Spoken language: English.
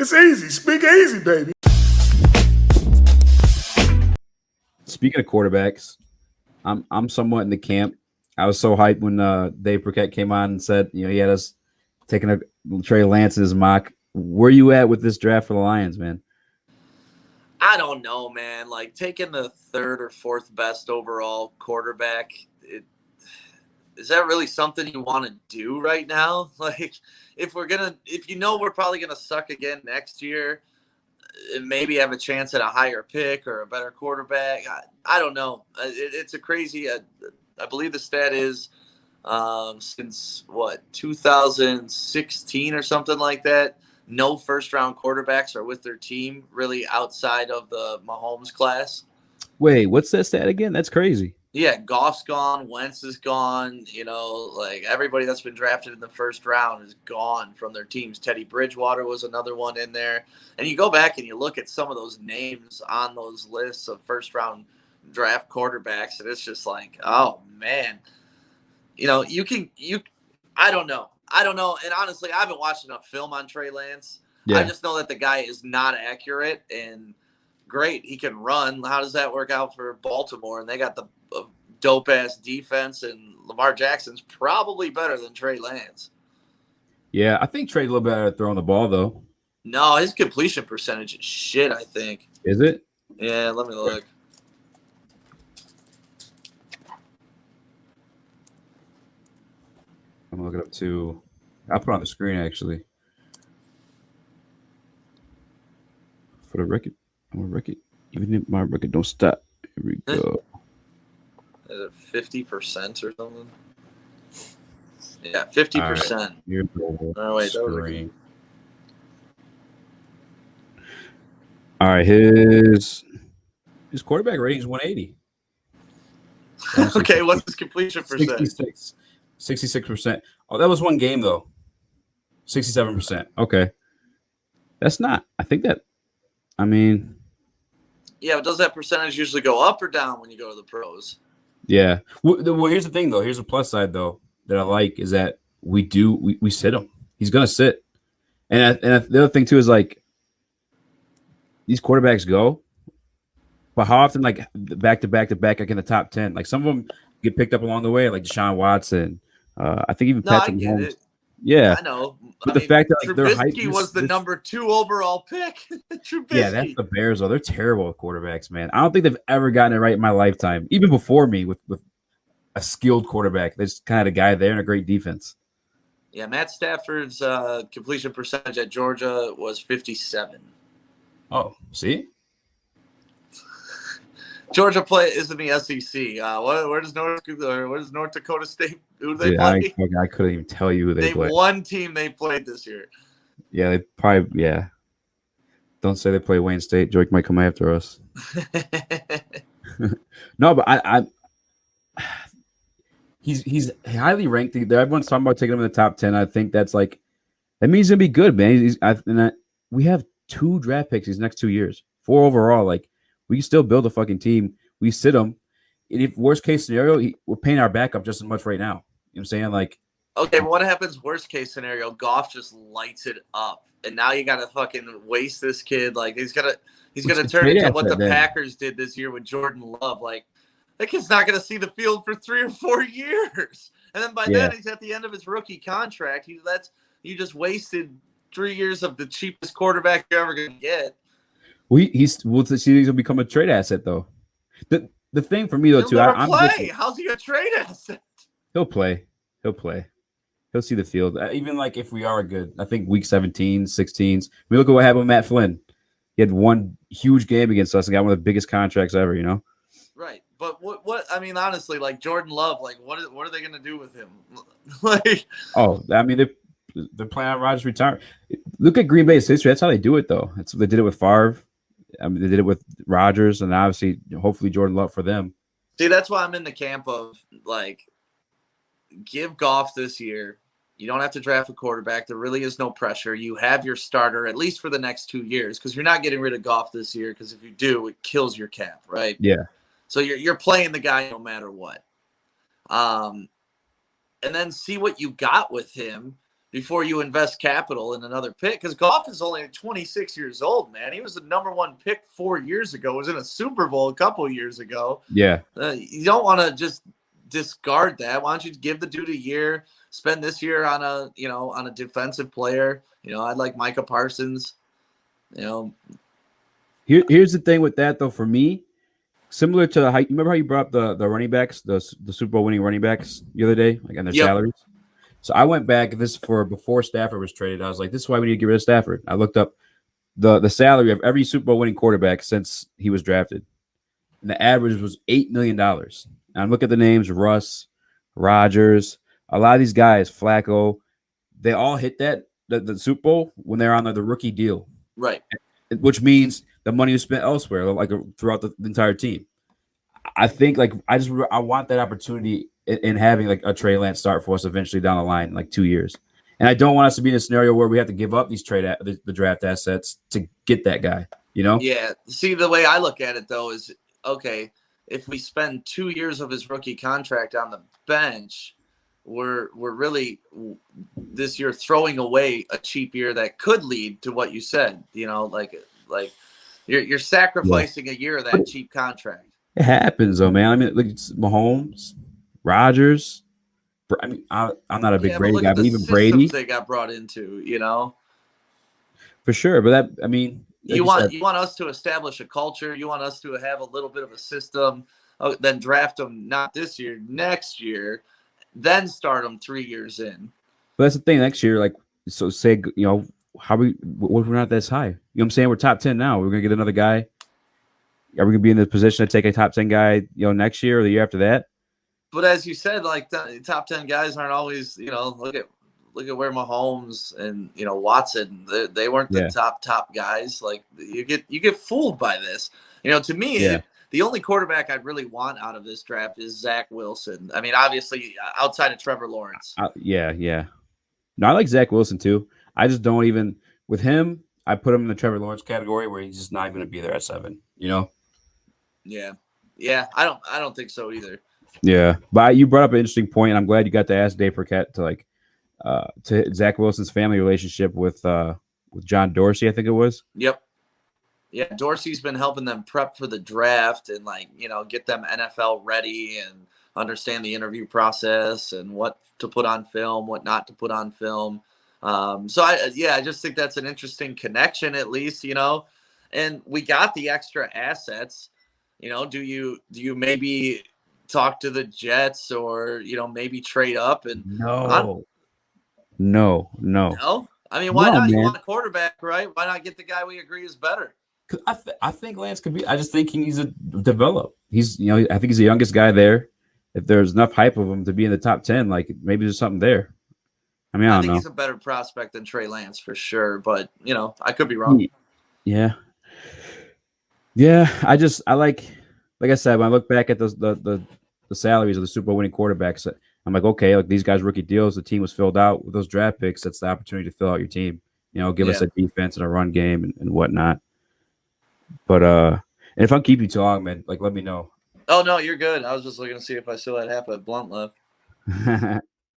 It's easy. Speak easy, baby. Speaking of quarterbacks, I'm somewhat in the camp. I was so hyped when Dave Burkett came on and said, he had us taking a Trey Lance in his mock. Where you at with this draft for the Lions, man? I don't know, man. Like taking the third or fourth best overall quarterback, is that really something you want to do right now? Like, if we're probably gonna suck again next year, and maybe have a chance at a higher pick or a better quarterback. I don't know. It's a crazy. I believe the stat is since 2016 or something like that. No first-round quarterbacks are with their team really outside of the Mahomes class. Wait, what's that stat again? That's crazy. Yeah, Goff's gone, Wentz is gone. Like everybody that's been drafted in the first round is gone from their teams. Teddy Bridgewater was another one in there. And you go back and you look at some of those names on those lists of first-round draft quarterbacks, and it's just like, oh, man. I don't know. And honestly, I haven't watched enough film on Trey Lance. Yeah. I just know that the guy is not accurate and great. He can run. How does that work out for Baltimore? And they got the dope-ass defense, and Lamar Jackson's probably better than Trey Lance. Yeah, I think Trey's a little better at throwing the ball, though. No, his completion percentage is shit, I think. Is it? Yeah, let me look. I'm looking up too. I'll put it on the screen actually. For the record, even if my record don't stop. Here we go. Is it 50% or something? Yeah, 50%. Oh wait, all right, his quarterback rating is 180. Okay, what's his completion percent? 66%. Oh, that was one game though. 67%. Okay. That's not. Yeah, but does that percentage usually go up or down when you go to the pros? Yeah. Well, here's the thing though. Here's the plus side though that I like is that we sit him. He's gonna sit. And the other thing too is like these quarterbacks go, but how often like back to back like in the top 10? Like some of them get picked up along the way, like Deshaun Watson. I think even Patrick Mahomes. Yeah, I know. But the fact that like, they're Trubisky was the number 2 overall pick. Trubisky. Yeah, that's the Bears though. They're terrible at quarterbacks, man. I don't think they've ever gotten it right in my lifetime. Even before me, with a skilled quarterback, there's kind of a guy there and a great defense. Yeah, Matt Stafford's completion percentage at Georgia was 57. Oh, see. Georgia is in the SEC. Where does North Dakota State? Who do they play? I couldn't even tell you who they play. One team they played this year. Yeah, they probably. Yeah. Don't say they play Wayne State. Drake might come after us. No, but he's highly ranked. Everyone's talking about taking him in the top 10. I think that's like that means he's gonna be good, man. We have 2 draft picks these next 2 years, 4 overall. Like. We can still build a fucking team. We sit them. And if worst case scenario, we're paying our backup just as much right now. You know what I'm saying? Like, okay, but what happens worst case scenario? Goff just lights it up, and now you got to fucking waste this kid. Like he's gonna turn into what the Packers did this year with Jordan Love. Like that kid's not gonna see the field for 3 or 4 years, and then by then he's at the end of his rookie contract. You just wasted 3 years of the cheapest quarterback you're ever gonna get. He's gonna become a trade asset though. The thing for me though too, how's he a trade asset? He'll play. He'll see the field. Even like if we are good, I think week 17, 16s. We look at what happened with Matt Flynn. He had one huge game against us and got one of the biggest contracts ever. You know. Right, but what I mean, honestly, like Jordan Love, like what are they gonna do with him? Like, they're playing on Rodgers' retirement. Look at Green Bay's history. That's how they do it though. They did it with Favre. They did it with Rodgers, and obviously, hopefully, Jordan Love for them. See, that's why I'm in the camp of like, give Goff this year. You don't have to draft a quarterback. There really is no pressure. You have your starter at least for the next 2 years because you're not getting rid of Goff this year. Because if you do, it kills your cap, right? Yeah. So you're playing the guy no matter what. And then see what you got with him. before you invest capital in another pick. Because Goff is only 26 years old, man. He was the number 1 pick 4 years ago. Was in a Super Bowl a couple years ago. Yeah. You don't want to just discard that. Why don't you give the dude a year? Spend this year on a defensive player. I'd like Micah Parsons. Here's the thing with that though. For me, similar to how you remember how you brought up the running backs, the Super Bowl winning running backs the other day, like on their salaries. So I went back before Stafford was traded. I was like, this is why we need to get rid of Stafford. I looked up the salary of every Super Bowl winning quarterback since he was drafted, and the average was $8 million. And I look at the names: Russ, Rodgers, a lot of these guys, Flacco. They all hit the Super Bowl when they're on the rookie deal, right? Which means the money was spent elsewhere, like throughout the entire team. I think I want that opportunity in having like a Trey Lance start for us eventually down the line, like 2 years. And I don't want us to be in a scenario where we have to give up these the draft assets to get that guy. Yeah. See, the way I look at it though is, okay, if we spend 2 years of his rookie contract on the bench, we're really this year throwing away a cheap year that could lead to what you said. Like you're sacrificing a year of that cheap contract. It happens though, man. I mean, look, it's Mahomes, Rodgers. I mean, I'm not a big Brady guy, but even Brady, they got brought into, for sure. But that, I mean, you want us to establish a culture. You want us to have a little bit of a system. Then draft them not this year, next year, then start them 3 years in. But that's the thing. Next year, like, so say, what if we're not this high? You know what I'm saying? We're top 10 now. We're gonna get another guy. Are we gonna be in the position to take a top 10 guy, next year or the year after that? But as you said, like the top 10 guys aren't always, look at where Mahomes and Watson, they weren't the top guys. Like you get fooled by this. To me, the only quarterback I'd really want out of this draft is Zach Wilson. I mean, obviously outside of Trevor Lawrence. Yeah. No, I like Zach Wilson too. I just don't even with him. I put him in the Trevor Lawrence category where he's just not going to be there at 7. Yeah. I don't think so either. Yeah, but you brought up an interesting point, and I'm glad you got to ask Dave Burkett to Zach Wilson's family relationship with John Dorsey, I think it was. Yep. Yeah, Dorsey's been helping them prep for the draft and get them NFL ready and understand the interview process and what to put on film, what not to put on film. So I just think that's an interesting connection, at least, and we got the extra assets. Do you maybe talk to the Jets or maybe trade up and no. I mean, why not? Man. You want a quarterback, right? Why not get the guy we agree is better? I think Lance could be. I just think he needs to develop. He's I think he's the youngest guy there. If there's enough hype of him to be in the top 10, like maybe there's something there. I mean, I think he's a better prospect than Trey Lance for sure, but I could be wrong. Yeah. I like I said, when I look back at the salaries of the Super Bowl winning quarterbacks, I'm like, okay, like these guys' rookie deals, the team was filled out with those draft picks. That's the opportunity to fill out your team. Give us a defense and a run game and whatnot. But and if I'm keeping you too long, man, like let me know. Oh no, you're good. I was just looking to see if I still had half a blunt left.